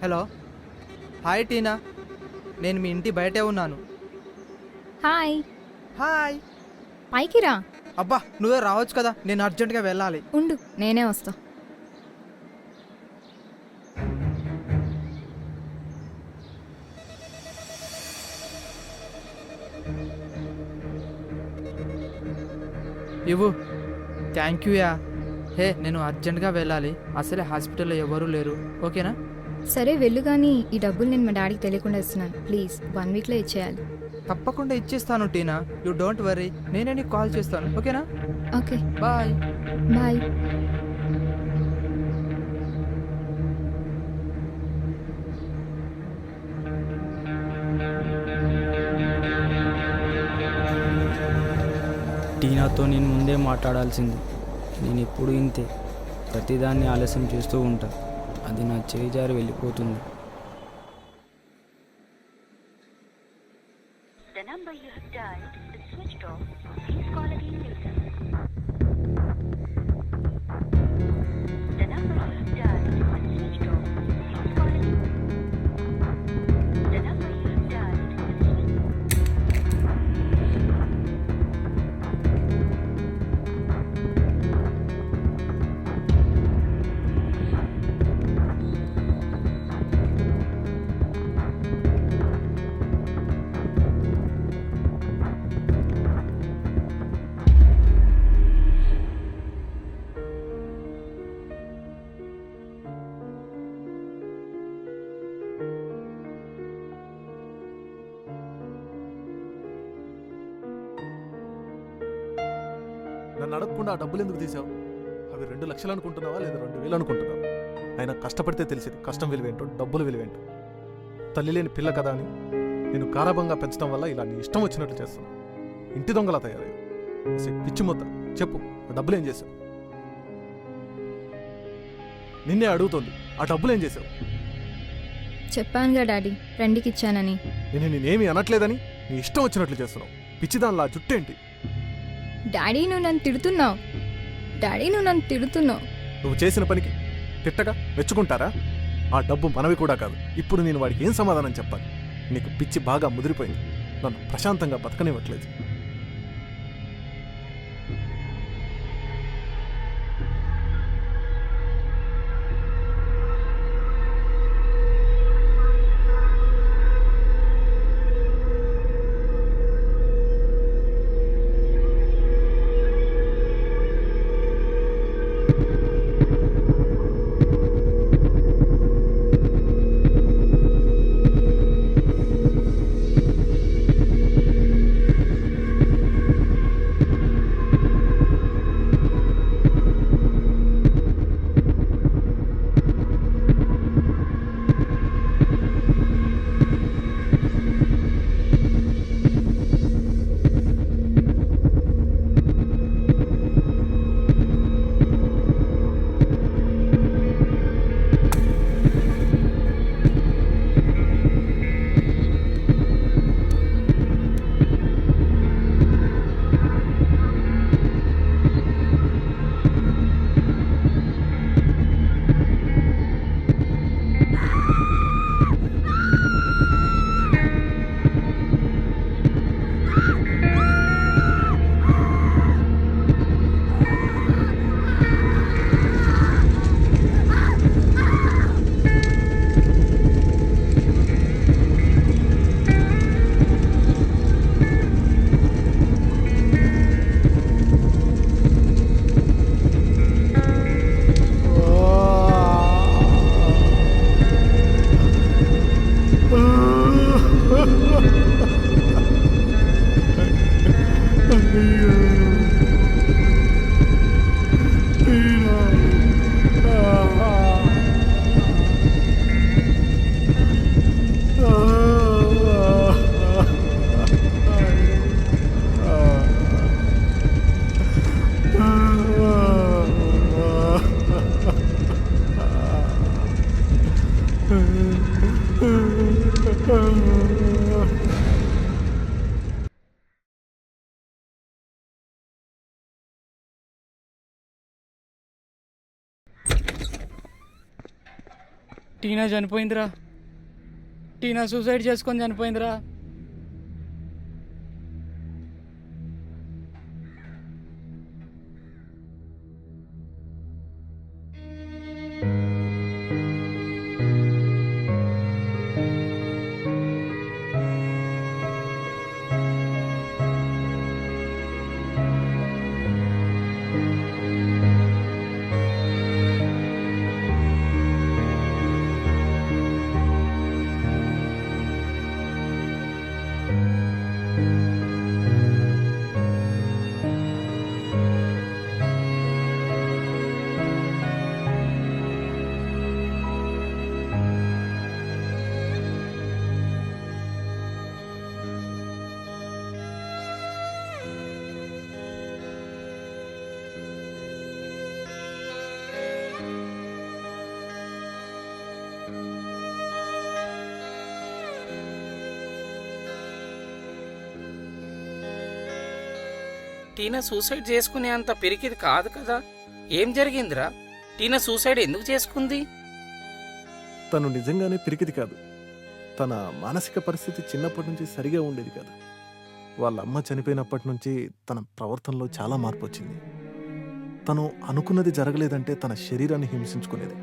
Hello. Hi టీనా, నేను మీ ఇంటి బయటే ఉన్నాను. హాయ్. హాయ్. పైకి రా. అబ్బా, నువ్వే రావచ్చు కదా, నేను అర్జెంటుగా వెళ్ళాలి. ఉండు, నేనే వస్తా. ఇవ్వు. Thank you yeah. హే, నేను అర్జెంటుగా వెళ్ళాలి, అసలే హాస్పిటల్లో ఎవరూ లేరు. ఓకేనా? సరే వెళ్ళు, కానీ ఈ డబ్బులు నేను మా డాడీకి తెలియకుండా ఇస్తున్నాను. ప్లీజ్ 1 వీక్లో ఇచ్చేయాలి. తప్పకుండా ఇచ్చేస్తాను టీనా, యూ డోంట్ వరీ. నేనే నీకు కాల్ చేస్తాను. ఓకేనా? Okay, bye. బాయ్. టీనాతో నేను ముందే మాట్లాడాల్సింది. నేను ఎప్పుడు ఇంతే, ప్రతిదాన్ని ఆలస్యం చేస్తూ ఉంటా. అది నా చేయి జారి వెళ్ళిపోతుంది. The number you have dialed is switched off. Please call again later. The number you have dialed is switched off. Please call again. The number you have dialed is switched off. నన్ను అడగకుండా ఆ డబ్బులు ఎందుకు తీసావు? అవి 2 లక్షలు అనుకుంటున్నావా లేదా 2,000 అనుకుంటున్నావా? ఆయన కష్టపడితే తెలిసేది కష్టం విలువేంటో, డబ్బులు విలువేంటో. తల్లి లేని పిల్ల కదా అని నేను గారాబంగా పెంచడం వల్ల ఇలా నీ ఇష్టం వచ్చినట్లు చేస్తున్నావు. ఇంటి దొంగలా తయారయ్యావు. పిచ్చి మొత్త చెప్పు, ఆ డబ్బులు ఏం చేసావు? నిన్నే అడుగుతోంది, ఆ డబ్బులు ఏం చేసావు? చెప్పానుగా డాడీ, ఫ్రెండ్కి ఇచ్చానని. నేనేమి అనట్లేదని నీ ఇష్టం వచ్చినట్లు చేస్తున్నావు. పిచ్చిదానిలా జుట్టేంటి? డాడీ నువ్వు నన్ను తిడుతున్నావు. నువ్వు చేసిన పనికి తిట్టగా మెచ్చుకుంటారా? ఆ డబ్బు మనవి కూడా కాదు. ఇప్పుడు నేను వాడికి ఏం సమాధానం చెప్పాలి? నీకు పిచ్చి బాగా ముదిరిపోయింది. నన్ను ప్రశాంతంగా బతకనివ్వట్లేదు. టీనా చనిపోయిందిరా. టీనా సూసైడ్ చేసుకొని చనిపోయిందిరా. టీనా సూసైడ్ చేసుకునే అంత పిరికిది కాదు కదా. ఏం జరిగిందిరా? టీనా సూసైడ్ ఎందుకు చేసుకుంది? తను నిజంగానే పిరికిది కాదు. తన మానసిక పరిస్థితి చిన్నప్పటి నుంచి సరిగా ఉండేది కాదు. వాళ్ళ అమ్మ చనిపోయినప్పటి నుంచి తన ప్రవర్తనలో చాలా మార్పు వచ్చింది. తను అనుకున్నది జరగలేదంటే తన శరీరాన్ని హింసించుకునేది.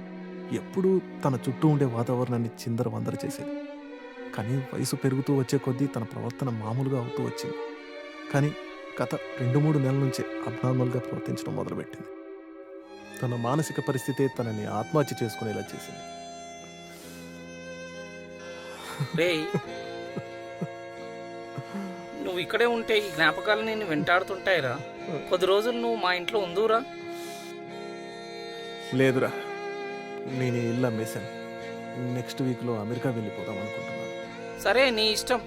ఎప్పుడూ తన చుట్టూ ఉండే వాతావరణాన్ని చిందరవందర చేసేది. కానీ వయసు పెరుగుతూ వచ్చే కొద్దీ తన ప్రవర్తన మామూలుగా అవుతూ వచ్చింది. కానీ గత 2-3 నెలల నుంచి అబ్నార్మల్గా ప్రవర్తించడం మొదలుపెట్టింది. తన మానసిక పరిస్థితే తనని ఆత్మహత్య చేసుకునేలా చేసింది. రేయ్, నువ్వు ఇక్కడే ఉంటే ఈ జ్ఞాపకాలు నేను వెంటాడుతుంటాయిరా. కొద్ది రోజులు నువ్వు మా ఇంట్లో ఉందురా. లేదురా, నేను ఈ ఇల్లు అమ్మేశాను. నెక్స్ట్ వీక్లో అమెరికా వెళ్ళిపోదాం అనుకుంటున్నాను. సరే, నీ ఇష్టం.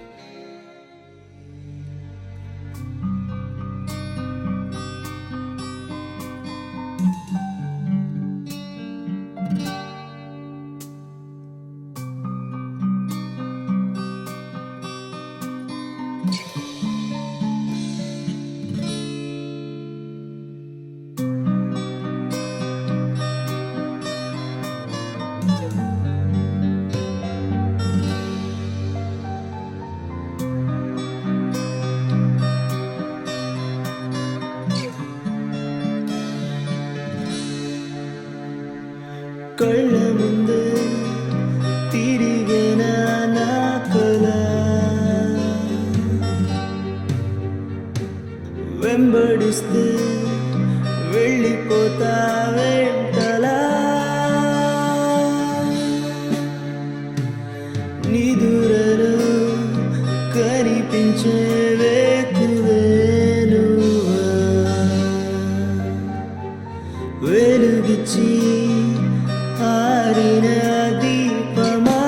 కళ్ళ ముందే తిరిగిన నా కల వెంబడిస్తే వెళ్ళిపోతా వెంటలా నిదురలో కనిపించే వేకువేనువా వెలుగిచ్చి ఆరిన దీపమా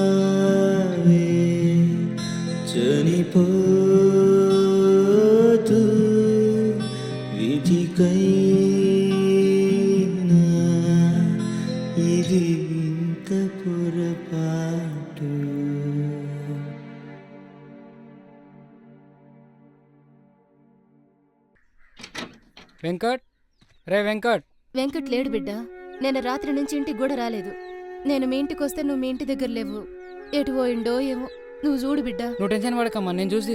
బతికావే చనిపోతూ విధికైనా ఇది ఇంత పొరపాటు. వెంకట్, రే వెంకట్. వెంకట్ లేడు బిడ్డ. నేను రాత్రి నుంచి ఇంటికి కూడా రాలేదు. నేను మీ ఇంటికి వస్తే నువ్వు మీ ఇంటి దగ్గర లేవు. ఎటు పోయిండో ఏమో. నువ్వు చూడు బిడ్డ. నువ్వు టెన్షన్ పడకమ్మా, నేను చూసి